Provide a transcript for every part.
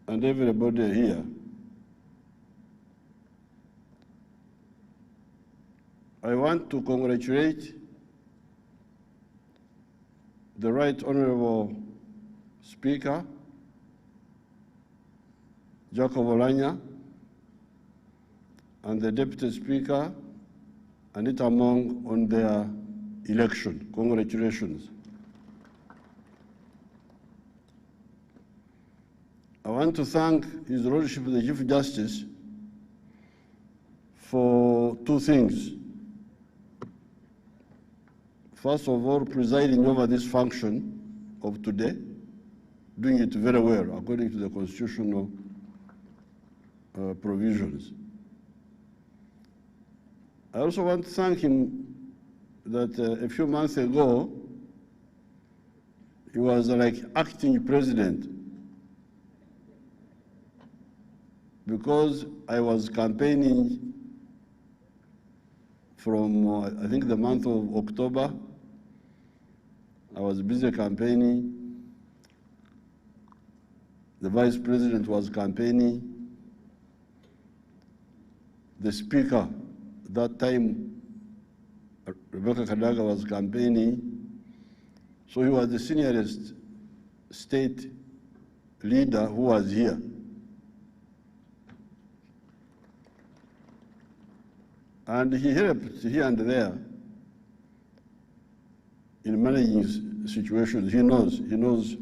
and everybody here, I want to congratulate the Right Honorable Speaker, Jacob Oulanyah, and the Deputy Speaker, Anita Among, on their election. Congratulations. I want to thank His Lordship the Chief Justice for two things. First of all, presiding over this function of today, doing it very well according to the constitutional provisions. I also want to thank him that a few months ago, he was like acting president because I was campaigning from, I think, the month of October. I was busy campaigning. The Vice President was campaigning. The Speaker, at that time, Rebecca Kadaga, was campaigning. So he was the seniorest state leader who was here. And he helped here and there in managing situations. He knows.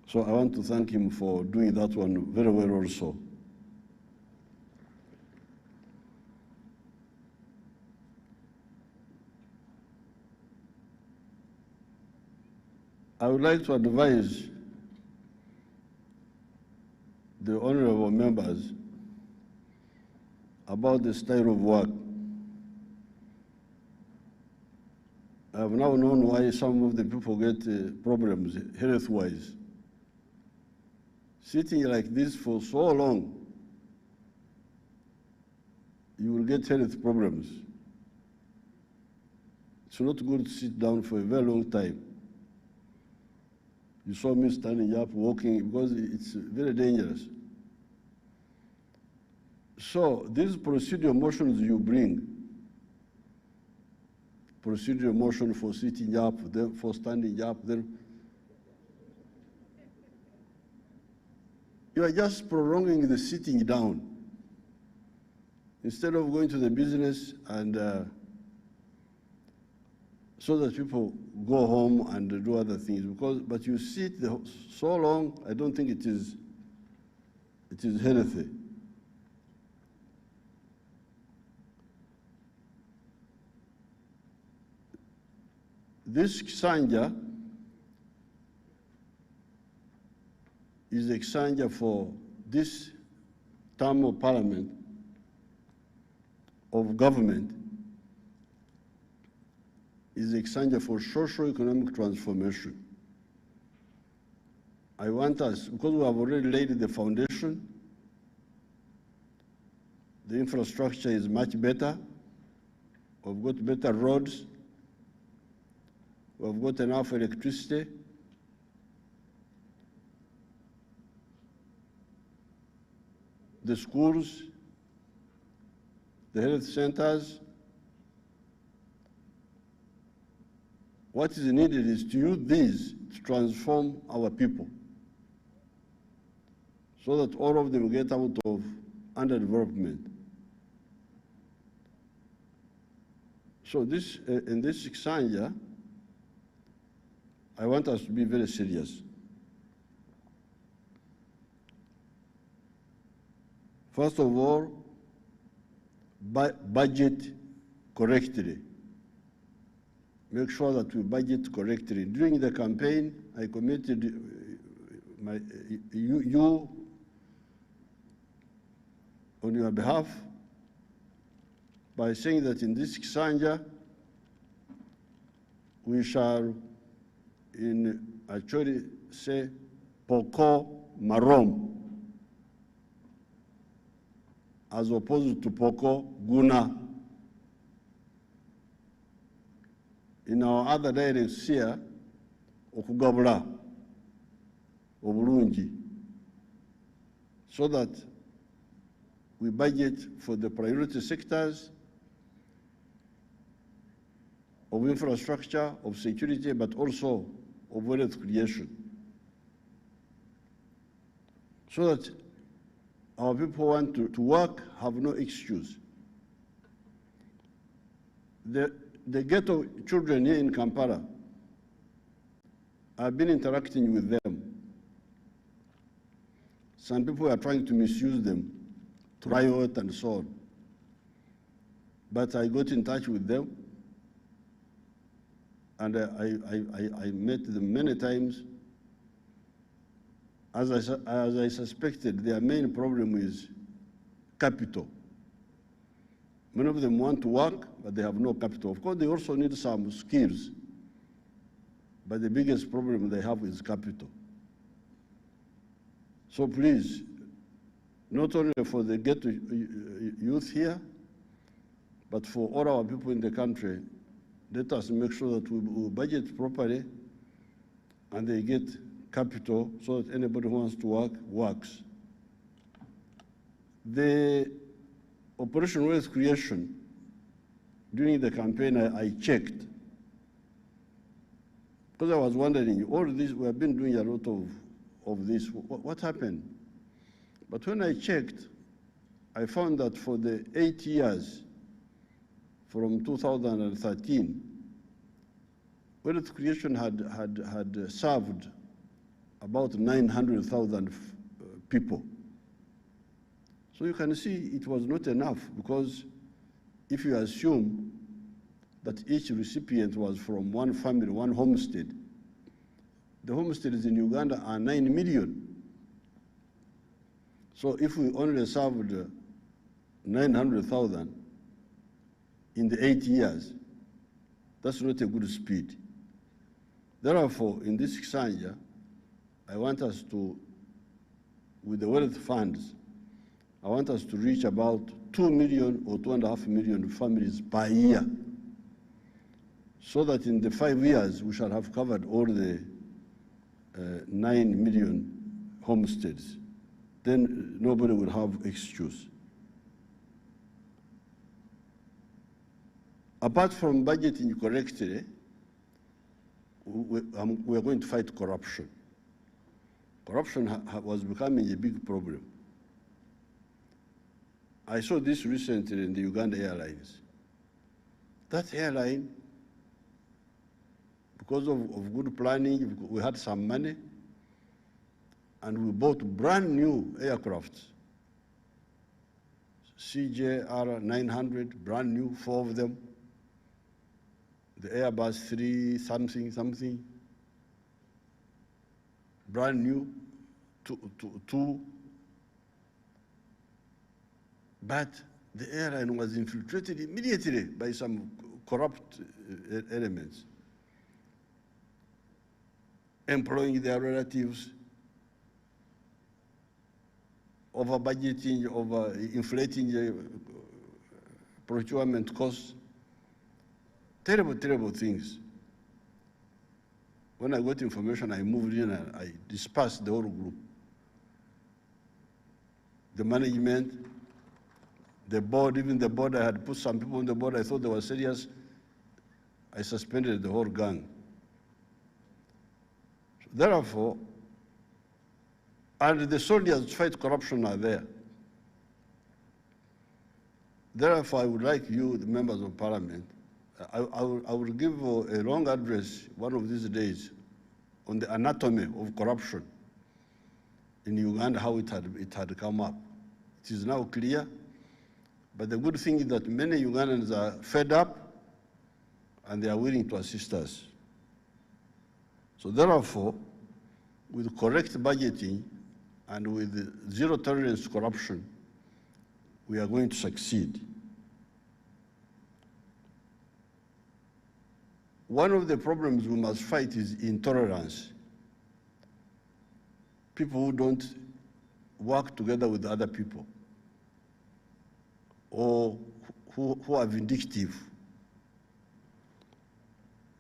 So I want to thank him for doing that one very well also. I would like to advise the honorable members about the style of work. I have now known why some of the people get problems health-wise. Sitting like this for so long, you will get health problems. It's not good to sit down for a very long time. You saw me standing up, walking, because it's very dangerous. So these procedural motions you bring, procedural motion for sitting up, then for standing up, then you are just prolonging the sitting down instead of going to the business and so that people go home and do other things. But you sit so long, I don't think it is healthy. This Kisanja is the Kisanja for this term of parliament, of government, is the Kisanja for socio-economic transformation. I want us, because we have already laid the foundation, the infrastructure is much better, we've got better roads, we've got enough electricity. The schools, the health centers. What is needed is to use these to transform our people so that all of them get out of underdevelopment. So this, in this Kisanja, I want us to be very serious. First of all, budget correctly. Make sure that we budget correctly. During the campaign, I committed you on your behalf by saying that in this Kisanja, we shall actually say Poko Marom, as opposed to Poko Guna. In our other dialects here, Okugabula, Obulungi. so that we budget for the priority sectors of infrastructure, of security, but also of wealth creation, so that our people who want to work have no excuse. The ghetto children here in Kampala, I've been interacting with them. Some people are trying to misuse them, to riot and so on. But I got in touch with them, and I met them many times. As I suspected, their main problem is capital. Many of them want to work, but they have no capital. Of course, they also need some skills, but the biggest problem they have is capital. So please, not only for the ghetto youth here, but for all our people in the country, let us make sure that we budget properly and they get capital so that anybody who wants to work, works. The Operation Wealth Creation, during the campaign, I checked, because I was wondering, all this, we have been doing a lot of this, what happened? But when I checked, I found that for the 8 years, from 2013, wealth creation had served about 900,000 people. So you can see it was not enough, because if you assume that each recipient was from one family, one homestead, the homesteads in Uganda are 9 million. So if we only served 900,000 in the 8 years, that's not a good speed. Therefore, in this Kisanja, I want us to, with the wealth funds, I want us to reach about 2 million or 2.5 million families per year, so that in the 5 years, we shall have covered all the 9 million homesteads. Then nobody will have excuse. Apart from budgeting correctly, we are going to fight corruption. Corruption was becoming a big problem. I saw this recently in the Uganda Airlines. That airline, because of good planning, we had some money, and we bought brand new aircrafts. CJR 900, brand new, 4 of them. The Airbus 3 something, brand new, two. But the airline was infiltrated immediately by some corrupt elements, employing their relatives, over budgeting, over inflating procurement costs. Terrible, terrible things. When I got information, I moved in and I dispersed the whole group. The management, the board, even the board, I had put some people on the board, I thought they were serious. I suspended the whole gang. Therefore, and the soldiers to fight corruption are there. Therefore, I would like you, the members of parliament, I will give a long address one of these days on the anatomy of corruption in Uganda, how it had come up. It is now clear, but the good thing is that many Ugandans are fed up and they are willing to assist us. So therefore, with correct budgeting and with zero tolerance to corruption, we are going to succeed. One of the problems we must fight is intolerance. People who don't work together with other people, or who are vindictive.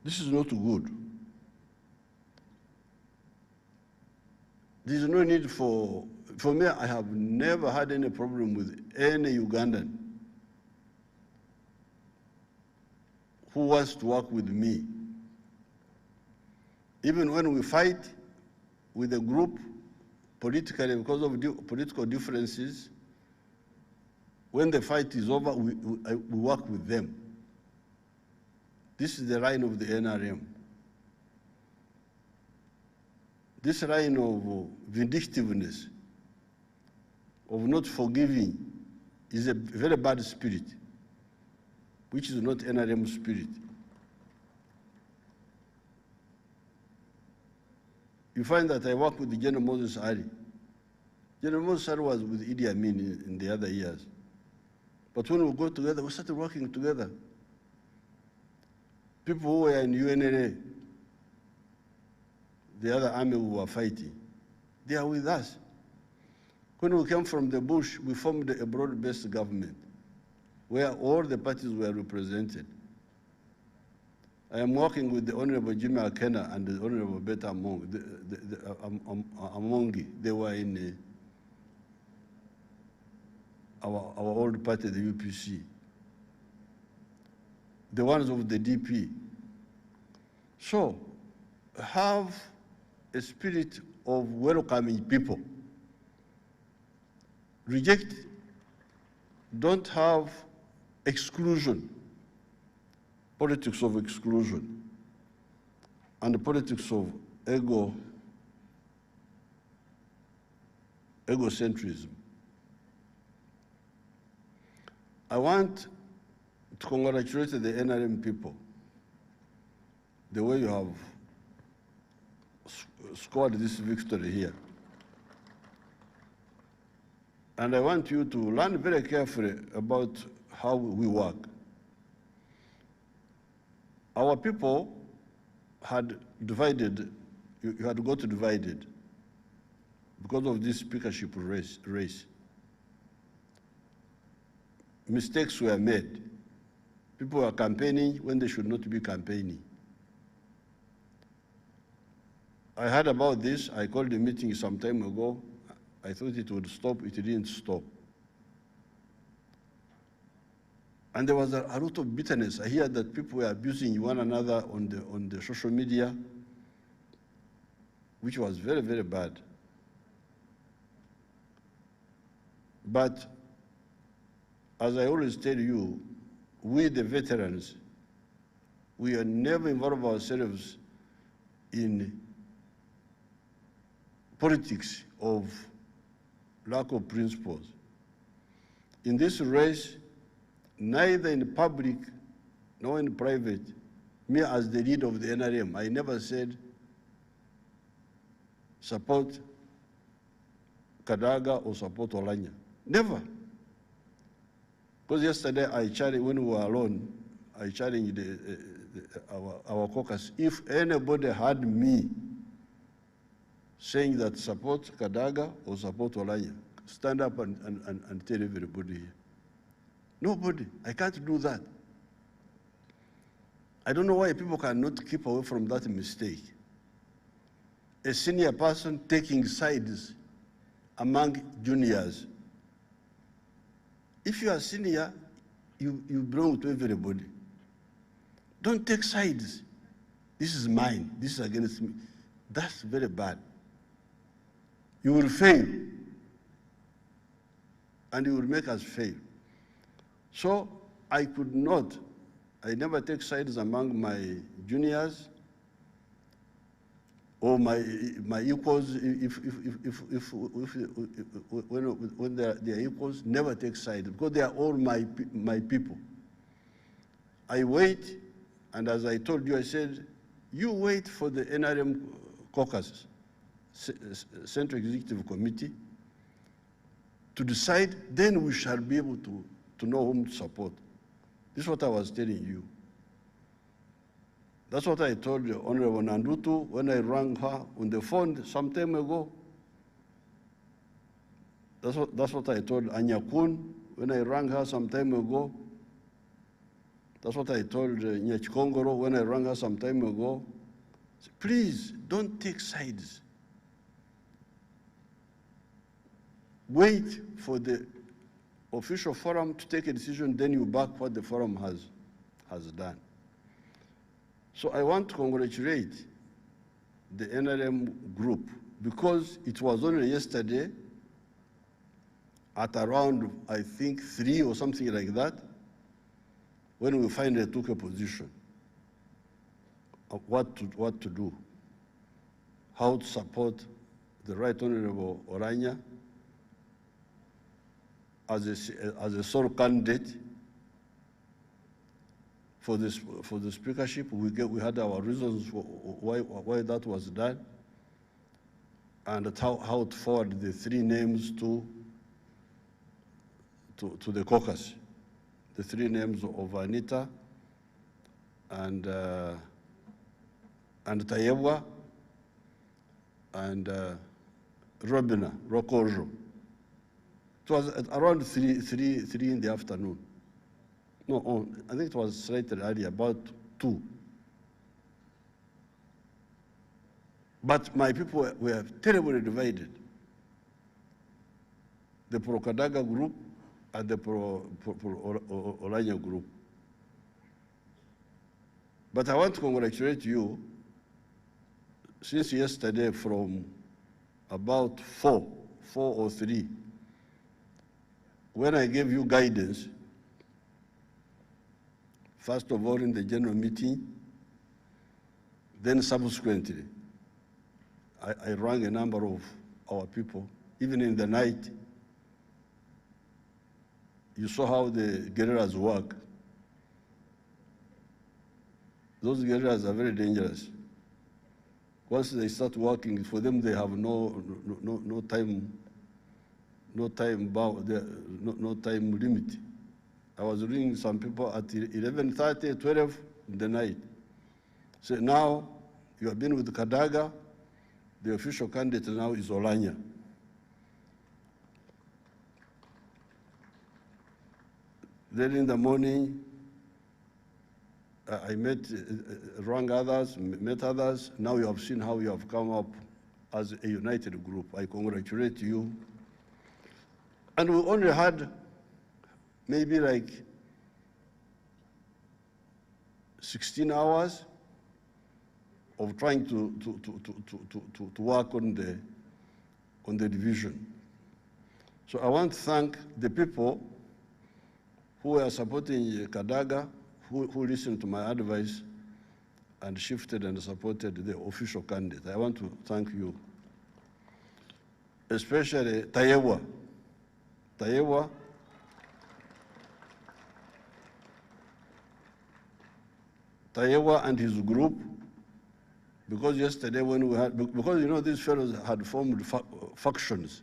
This is not good. There is no need for For me, I have never had any problem with any Ugandan who wants to work with me. Even when we fight with a group politically because of political differences, when the fight is over, we work with them. This is the line of the NRM. This line of vindictiveness, of not forgiving, is a very bad spirit, which is not NRM spirit. You find that I work with General Moses Ali. General Moses Ali was with Idi Amin in the other years. But when we go together, we started working together. People who were in UNLA, the other army who were fighting, they are with us. When we came from the bush, we formed a broad-based government where all the parties were represented. I am working with the Honorable Jimmy Akena and the Honorable Beta Amongi. They were in our old party, the UPC. The ones of the DP. So, have a spirit of welcoming people. Reject, don't have exclusion, politics of exclusion, and the politics of egocentrism. I want to congratulate the NRM people, the way you have scored this victory here. And I want you to learn very carefully about how we work. Our people had divided, you had got divided because of this speakership race. Mistakes were made. People were campaigning when they should not be campaigning. I heard about this. I called a meeting some time ago. I thought it would stop. It didn't stop. And there was a lot of bitterness. I hear that people were abusing one another on the social media, which was very, very bad. But as I always tell you, we the veterans, we never involve ourselves in politics of lack of principles. In this race, neither in public nor in private, me as the leader of the NRM, I never said support Kadaga or support Oulanyah. Never. Because yesterday I challenged, when we were alone, I challenged our caucus. If anybody had me saying that support Kadaga or support Oulanyah, stand up and tell everybody here. Nobody. I can't do that. I don't know why people cannot keep away from that mistake. A senior person taking sides among juniors. If you are senior, you belong to everybody. Don't take sides. This is mine. This is against me. That's very bad. You will fail. And you will make us fail. So I never take sides among my juniors or my equals. When they are equals, never take sides because they are all my people. I wait, and as I told you, I said, you wait for the NRM caucus, Central Executive Committee, to decide, then we shall be able to know whom to support. This is what I was telling you. That's what I told the Honorable Nandutu when I rang her on the phone some time ago. That's what I told Anya Kun when I rang her some time ago. That's what I told Nyachikongoro when I rang her some time ago. Please, don't take sides. wait for the official forum to take a decision, then you back what the forum has done. So I want to congratulate the NRM group, because it was only yesterday at around, I think, 3 or something like that, when we finally took a position of what to do, how to support the Right Honorable Oulanyah as a sole candidate for the speakership. We had our reasons for why that was done, and how to forward the 3 names to the caucus, the 3 names of Anita and Tayewa and Robina Rokojo. It was at around 3 in the afternoon. No, I think it was slightly earlier, about 2. But my people were terribly divided. The pro-Kadaga group and the pro-Oulanyah group. But I want to congratulate you. Since yesterday, from about 4 or 3, when I gave you guidance, first of all in the general meeting, then subsequently, I rang a number of our people, even in the night. You saw how the guerrillas work. Those guerrillas are very dangerous. Once they start working, for them they have no time limit. I was ringing some people at 11:30, 12 in the night. So now you have been with Kadaga, the official candidate now is Oulanyah. Then in the morning, I rang others, met others. Now you have seen how you have come up as a united group. I congratulate you. And we only had maybe like 16 hours of trying to work on the division. So I want to thank the people who were supporting Kadaga, who listened to my advice and shifted and supported the official candidate. I want to thank you. Especially Tayewa. Tayewa and his group, because yesterday when we had, because you know these fellows had formed factions.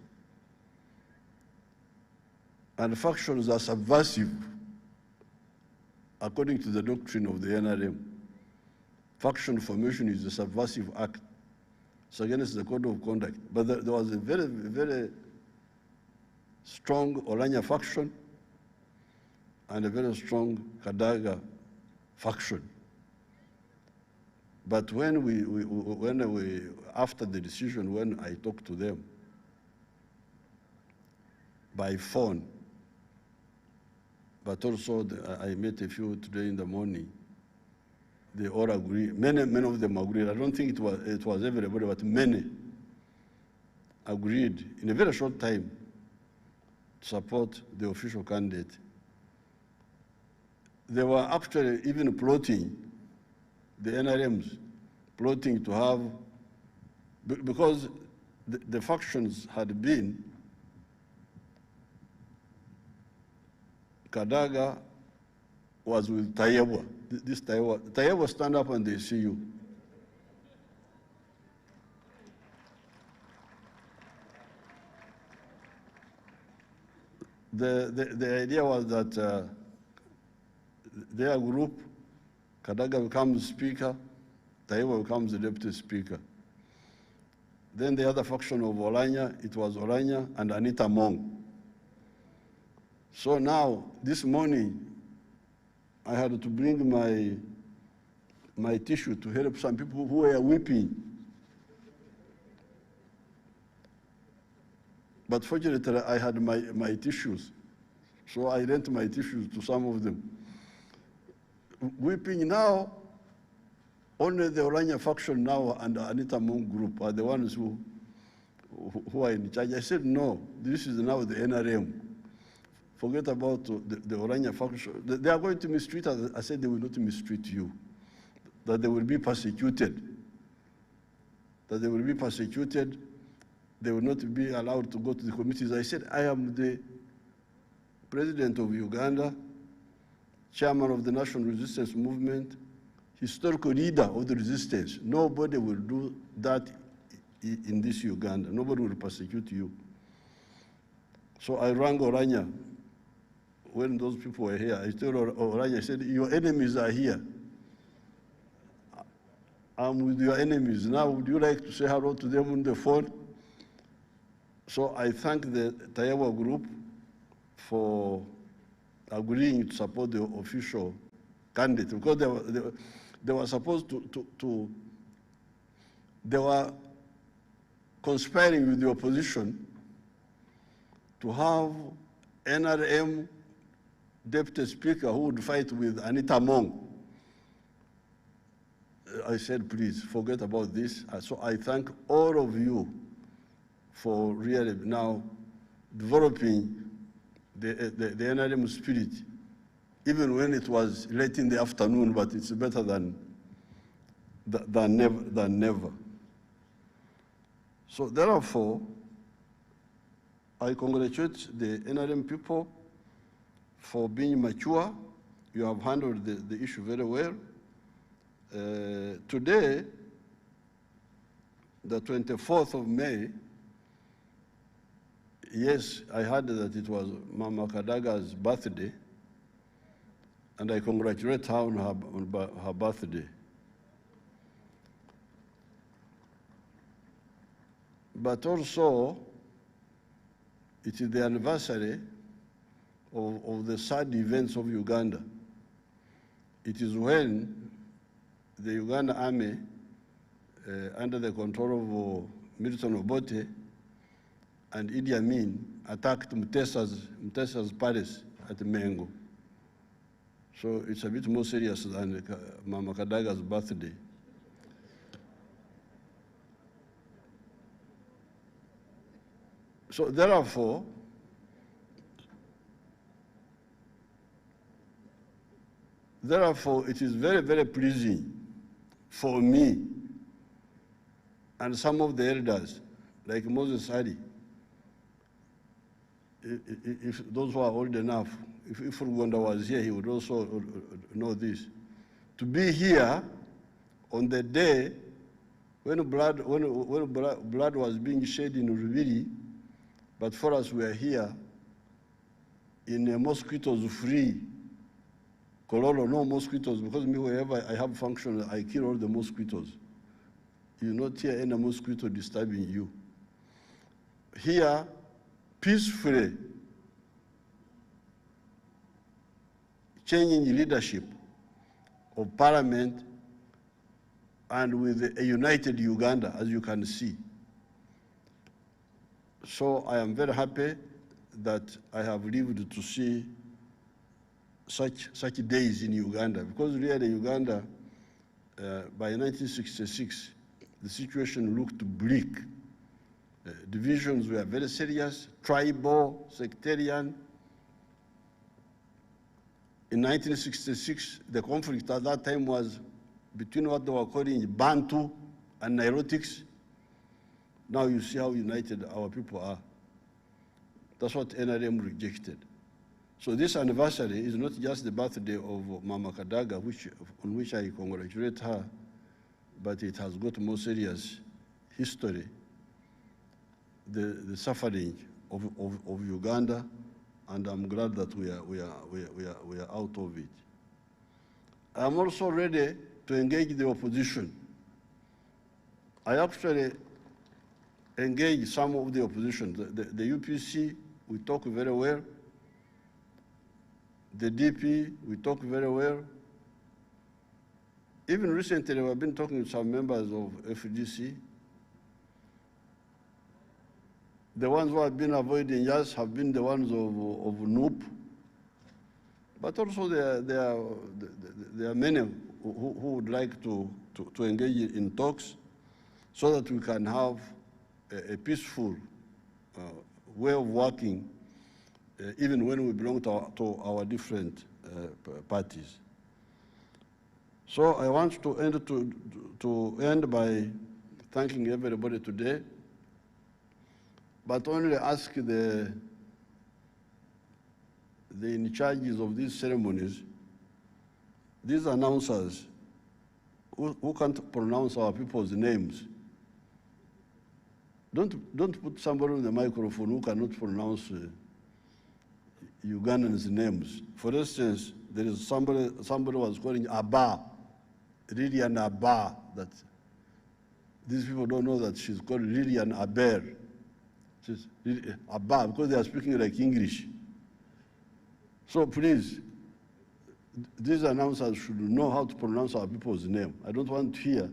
And factions are subversive, according to the doctrine of the NRM. Faction formation is a subversive act. It's against the code of conduct. But there was a very, very strong Oulanyah faction and a very strong Kadaga faction. But when after the decision, when I talked to them by phone, but also I met a few today in the morning, they all agree. Many of them agreed. I don't think it was everybody, but many agreed in a very short time to support the official candidate. They were actually even plotting, the NRMs, plotting to have, because the factions had been Kadaga was with Tayewa. This Tayewa stand up and they see you. The idea was that their group, Kadaga becomes speaker, Tayewa becomes the deputy speaker. Then the other faction of Oulanyah, it was Oulanyah and Anita Mong. So now, this morning, I had to bring my tissue to help some people who were weeping. But fortunately, I had my tissues. So I lent my tissues to some of them. Weeping now, only the Oulanyah faction now and the Anita Mong group are the ones who are in charge. I said, no, this is now the NRM. Forget about the Oulanyah faction. They are going to mistreat us. I said they will not mistreat you, that they will be persecuted. That they will be persecuted. They will not be allowed to go to the committees. I said, I am the President of Uganda, Chairman of the National Resistance Movement, historical leader of the resistance. Nobody will do that in this Uganda. Nobody will persecute you. So I rang Oulanyah when those people were here. I told Oulanyah, I said, your enemies are here. I'm with your enemies. Now, would you like to say hello to them on the phone? So I thank the Tayawa group for agreeing to support the official candidate, because they were supposed they were conspiring with the opposition to have NRM deputy speaker who would fight with Anita Mong. I said, please forget about this. So I thank all of you for really now developing the NRM spirit, even when it was late in the afternoon, but it's better than never. So therefore, I congratulate the NRM people for being mature. You have handled the issue very well. Today, the 24th of May, yes, I heard that it was Mama Kadaga's birthday, and I congratulate her on her birthday. But also, it is the anniversary of the sad events of Uganda. It is when the Uganda army, under the control of Milton Obote and Idi Amin, attacked Mutesa's palace at Mengo. So it's a bit more serious than Mama Kadaga's birthday. So therefore, it is very, very pleasing for me and some of the elders, like Moses Ali, if those who are old enough, if Rwanda was here, he would also know this. To be here on the day when blood was being shed in Rubiri, but for us, we are here in a mosquitoes-free Kololo, no mosquitoes, because me, wherever I have function, I kill all the mosquitoes. You not hear any mosquito disturbing you. Here, peacefully, changing leadership of parliament and with a united Uganda, as you can see. So I am very happy that I have lived to see such days in Uganda, because really Uganda, by 1966, the situation looked bleak. Divisions were very serious, tribal, sectarian. In 1966, the conflict at that time was between what they were calling Bantu and Nilotics. Now you see how united our people are. That's what NRM rejected. So this anniversary is not just the birthday of Mama Kadaga, on which I congratulate her, but it has got more serious history, the suffering of Uganda, and I'm glad that we are out of it. I'm also ready to engage the opposition. I actually engage some of the opposition. The UPC, we talk very well. The DP, we talk very well. Even recently, we've been talking to some members of FDC. The ones who have been avoiding us have been the ones of NUP, but also there are many who would like to engage in talks so that we can have a peaceful way of working, even when we belong to our different parties. So I want to end by thanking everybody today, but only ask the in charges of these ceremonies, these announcers who can't pronounce our people's names. Don't put somebody on the microphone who cannot pronounce Ugandans' names. For instance, there is somebody was calling Abba, Lilian Abba, that these people don't know that she's called Lilian Aber. She's Abba, because they are speaking like English. So please, these announcers should know how to pronounce our people's name. I don't want to hear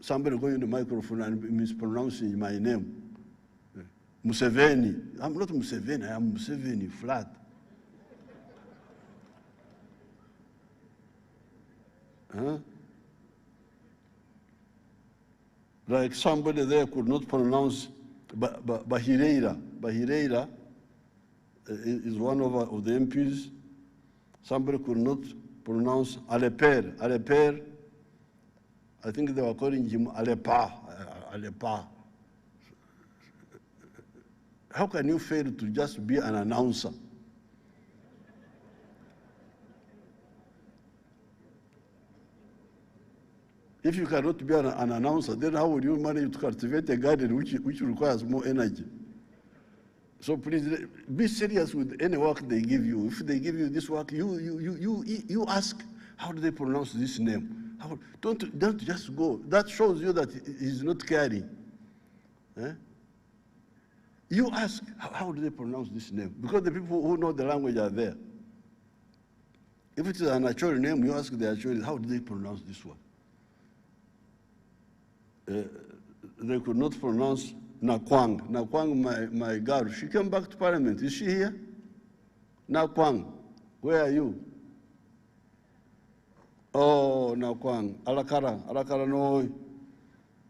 somebody going in the microphone and mispronouncing my name. Museveni. I'm not Museveni, I am Museveni, flat. Huh? Like somebody there could not pronounce Bahireira. Bahireira is one of the MPs. Somebody could not pronounce Aleper. Aleper, I think they were calling him Alepa. Alepa. How can you fail to just be an announcer? If you cannot be an announcer, then how would you manage to cultivate a garden which requires more energy? So please, be serious with any work they give you. If they give you this work, you ask, how do they pronounce this name? Don't just go. That shows you that he's not caring. Eh? You ask, how do they pronounce this name? Because the people who know the language are there. If it is an Acholi name, you ask the Acholi, how do they pronounce this one? They could not pronounce Nakwang. Nakwang, my girl, she came back to Parliament. Is she here? Nakwang, where are you? Oh, Nakwang, Alakara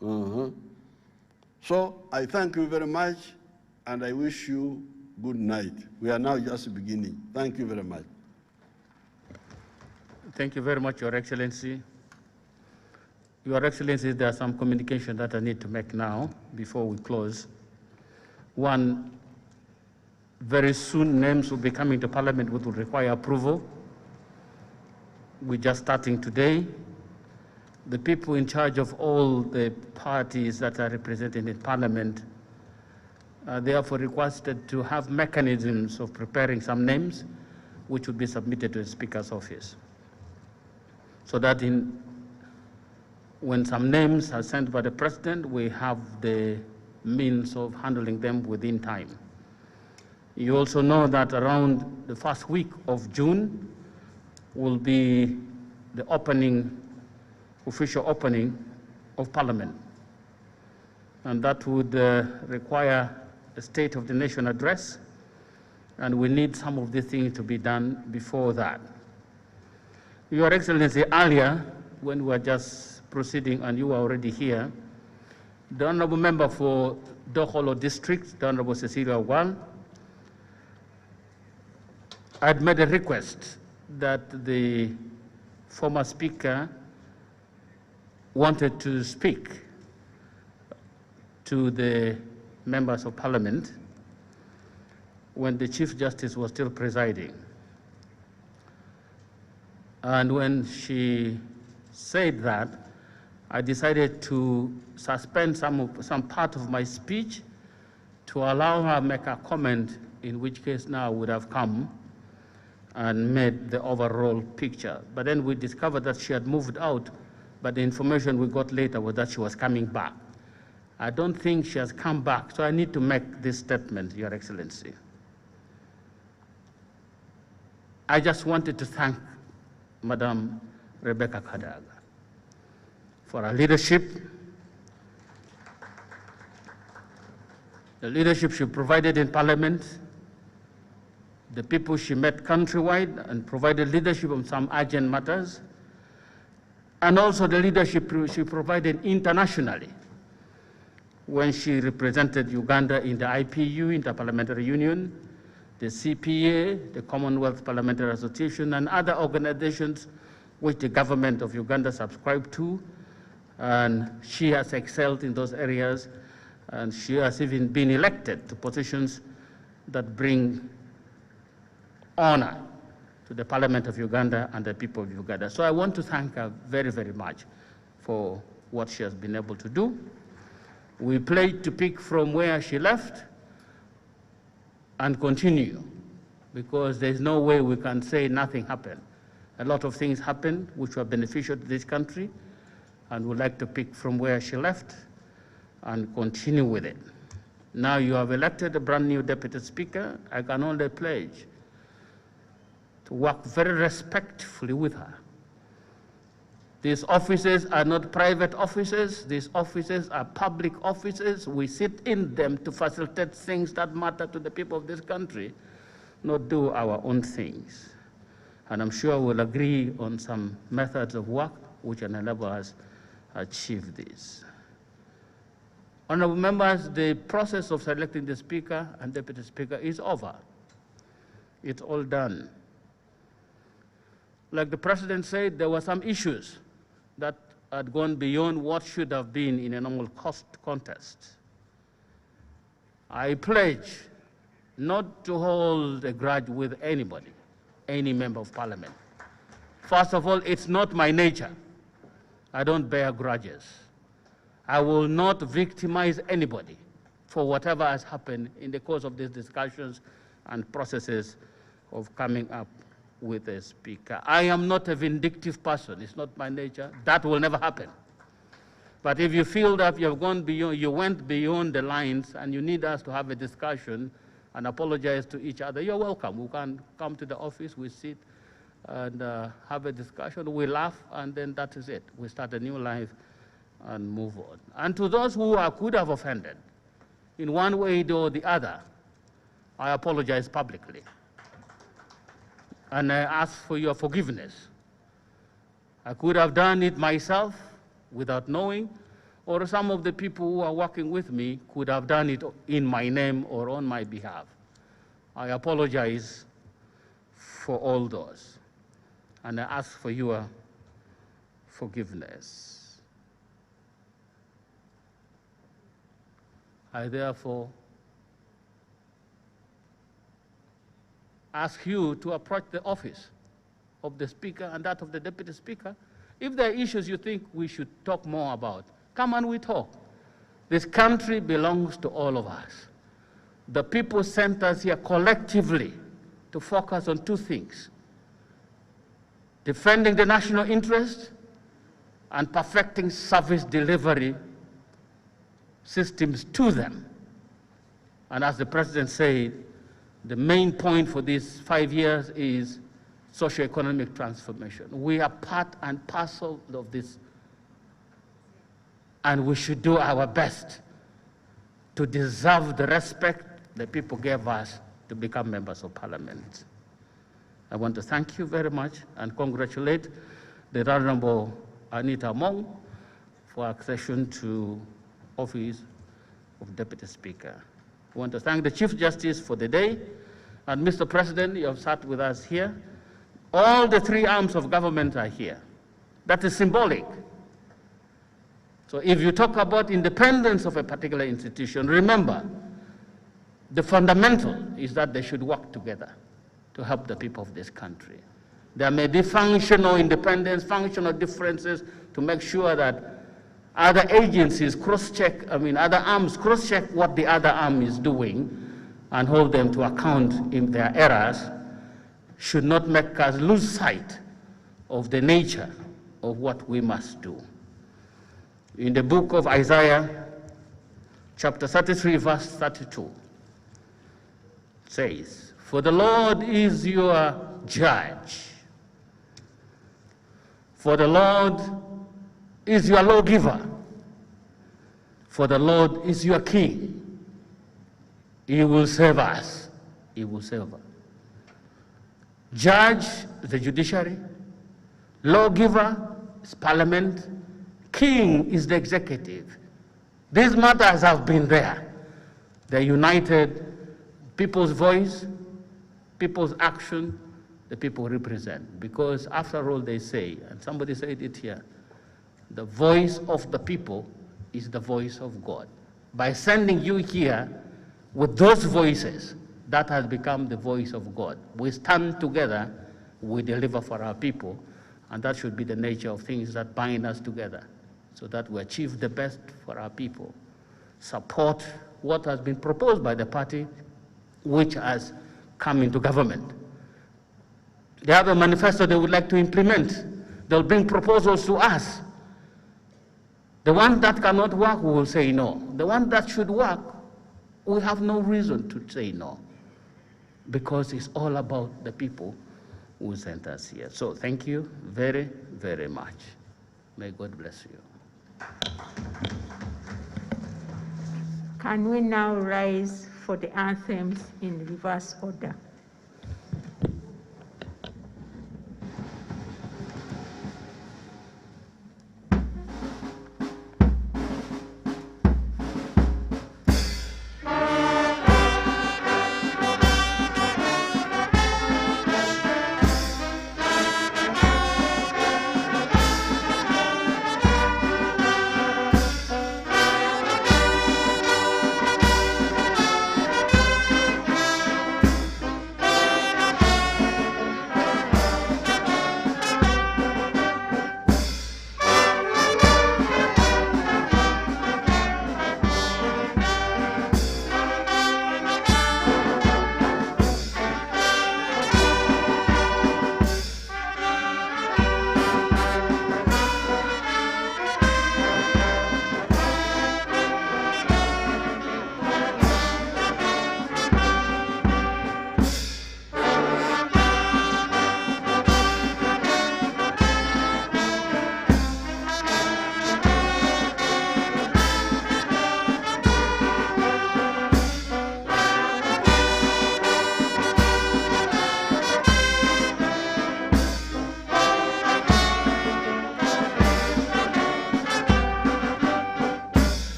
no. So I thank you very much, and I wish you good night. We are now just beginning. Thank you very much. Thank you very much, Your Excellency. Your Excellency, there are some communication that I need to make now before we close. One, very soon names will be coming to Parliament which will require approval. We're just starting today. The people in charge of all the parties that are represented in Parliament are therefore requested to have mechanisms of preparing some names which would be submitted to the Speaker's office, so that when some names are sent by the President, we have the means of handling them within time. You also know that around the first week of June will be the official opening of Parliament. And that would require a State of the Nation address, and we need some of the things to be done before that. Your Excellency, earlier, when we were just proceeding and you were already here, the Honorable Member for Kololo District, the Honorable Cecilia Wal, had made a request that the former Speaker wanted to speak to the members of Parliament when the Chief Justice was still presiding. And when she said that, I decided to suspend some part of my speech to allow her to make a comment, in which case now I would have come and made the overall picture. But then we discovered that she had moved out, but the information we got later was that she was coming back. I don't think she has come back, so I need to make this statement, Your Excellency. I just wanted to thank Madam Rebecca Kadaga for her leadership, the leadership she provided in Parliament, the people she met countrywide and provided leadership on some urgent matters, and also the leadership she provided internationally when she represented Uganda in the IPU, Interparliamentary Union, the CPA, the Commonwealth Parliamentary Association, and other organizations which the government of Uganda subscribed to. And she has excelled in those areas, and she has even been elected to positions that bring honor to the Parliament of Uganda and the people of Uganda. So I want to thank her very, very much for what she has been able to do. We pledge to pick from where she left and continue, because there's no way we can say nothing happened. A lot of things happened which were beneficial to this country, and we'd like to pick from where she left and continue with it. Now you have elected a brand new Deputy Speaker. I can only pledge to work very respectfully with her. These offices are not private offices. These offices are public offices. We sit in them to facilitate things that matter to the people of this country, not do our own things. And I'm sure we'll agree on some methods of work which will enable us to achieve this. Honorable members, the process of selecting the Speaker and Deputy Speaker is over. It's all done. Like the President said, there were some issues that had gone beyond what should have been in a normal contest. I pledge not to hold a grudge with anybody, any member of Parliament. First of all, it's not my nature. I don't bear grudges. I will not victimize anybody for whatever has happened in the course of these discussions and processes of coming up with a Speaker. I am not a vindictive person. It's not my nature. That will never happen. But if you feel that you have gone beyond, you went beyond the lines and you need us to have a discussion and apologize to each other, you're welcome. We can come to the office, we sit and have a discussion, we laugh, and then that is it. We start a new life and move on. And to those who could have offended in one way or the other, I apologize publicly. And I ask for your forgiveness. I could have done it myself without knowing, or some of the people who are working with me could have done it in my name or on my behalf. I apologize for all those, and I ask for your forgiveness. I therefore ask you to approach the office of the Speaker and that of the Deputy Speaker. If there are issues you think we should talk more about, come and we talk. This country belongs to all of us. The people sent us here collectively to focus on two things: defending the national interest and perfecting service delivery systems to them. And as the President said, the main point for these 5 years is socio-economic transformation. We are part and parcel of this, and we should do our best to deserve the respect the people gave us to become members of Parliament. I want to thank you very much and congratulate the Honorable Anita Among for accession to office of Deputy Speaker. I want to thank the Chief Justice for the day, and Mr. President, you have sat with us here. All the three arms of government are here. That is symbolic. So if you talk about independence of a particular institution, remember, the fundamental is that they should work together to help the people of this country. There may be functional independence, functional differences to make sure that other agencies cross-check, other arms cross-check what the other arm is doing and hold them to account if their errors should not make us lose sight of the nature of what we must do. In the book of Isaiah, chapter 33, verse 32, says, "For the Lord is your judge. For the Lord is your lawgiver. For the Lord is your king. He will save us. He will save us. Judge, the judiciary. Lawgiver is parliament. King is the executive. These matters have been there. They're united. People's voice, people's action, the people represent. Because after all, they say, and somebody said it here, the voice of the people is the voice of God. By sending you here with those voices, that has become the voice of God. We stand together, we deliver for our people, and that should be the nature of things that bind us together, so that we achieve the best for our people. Support what has been proposed by the party which has come into government. They have a manifesto they would like to implement. They'll bring proposals to us. The one that cannot work, we will say no. The one that should work, we have no reason to say no, because it's all about the people who sent us here. So thank you very, very much. May God bless you. Can we now rise for the anthems in reverse order?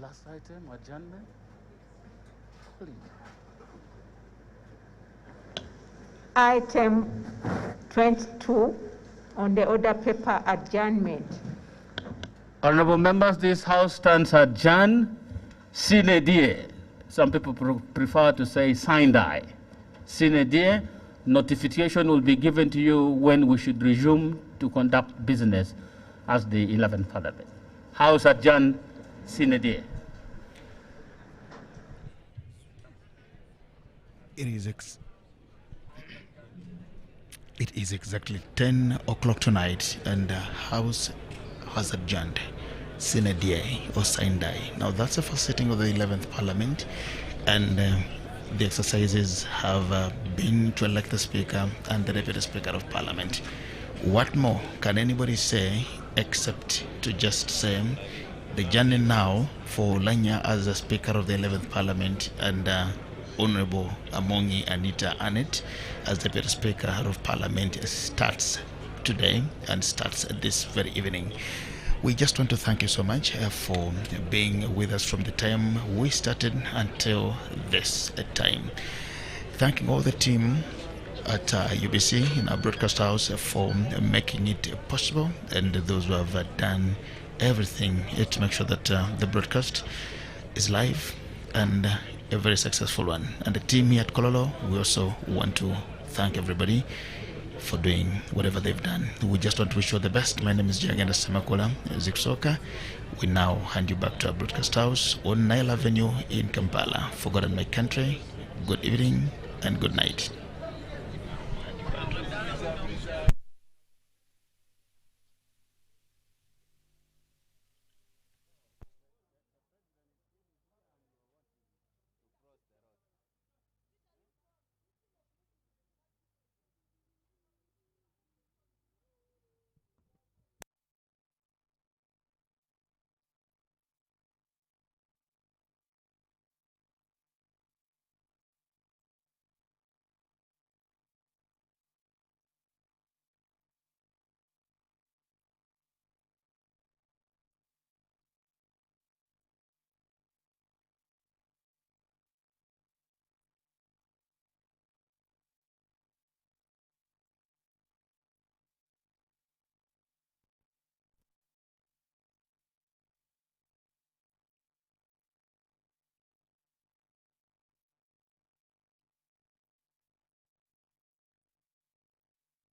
Last item, adjournment. Please. Item 22 on the order paper, adjournment. Honorable members, this House stands adjourned sine die. Some people prefer to say sine die. Sine die, notification will be given to you when we should resume to conduct business as the 11th Parliament. House adjourned sine die. It is exactly 10 o'clock tonight, and the House has adjourned sine die or sine die. Now that's the first sitting of the 11th Parliament, and the exercises have been to elect the Speaker and the Deputy Speaker of Parliament. What more can anybody say except to just say the journey now for Oulanyah as the Speaker of the 11th Parliament and Honorable Amongi Anita Annette as the Deputy Speaker of Parliament starts today and starts this very evening. We just want to thank you so much for being with us from the time we started until this time. Thanking all the team at UBC in our broadcast house for making it possible, and those who have done everything to make sure that the broadcast is live and a very successful one. And the team here at Kololo, we also want to thank everybody for doing whatever they've done. We just want to wish you all the best. My name is Jagenda Semakola Ziksoka. We now hand you back to our broadcast house on Nile Avenue in Kampala. For God and my country, good evening and good night.